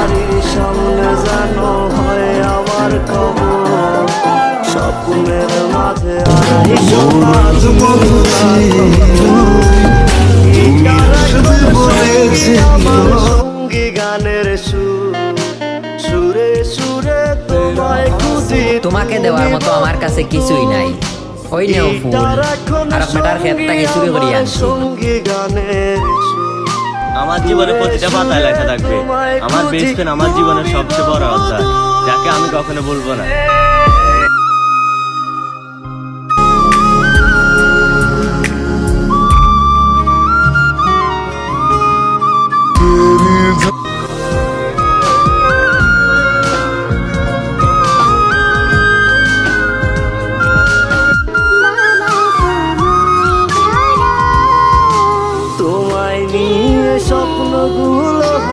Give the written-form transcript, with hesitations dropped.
বাড়ির সামনে যেন হয় আমার খবর, স্বপ্নের মাঝে আড়াই সকাল আমার সঙ্গী গানের সুর, সুরে সুরে তোমায় খুঁজি। তোমাকে দেওয়ার মতো আমার কাছে কিছুই নাই। ওই নেও ফুল, আর আপনার ক্ষেত থেকে চুরি করিয়া আনছি। সঙ্গী গানের সুর, আমার জীবনে প্রতিটা পাতায় লেখা থাকবে আমার বেস্ট ফ্রেন্ড, আমার জীবনের সবচেয়ে বড় অধ্যায়, যাকে আমি কখনো বলবো না।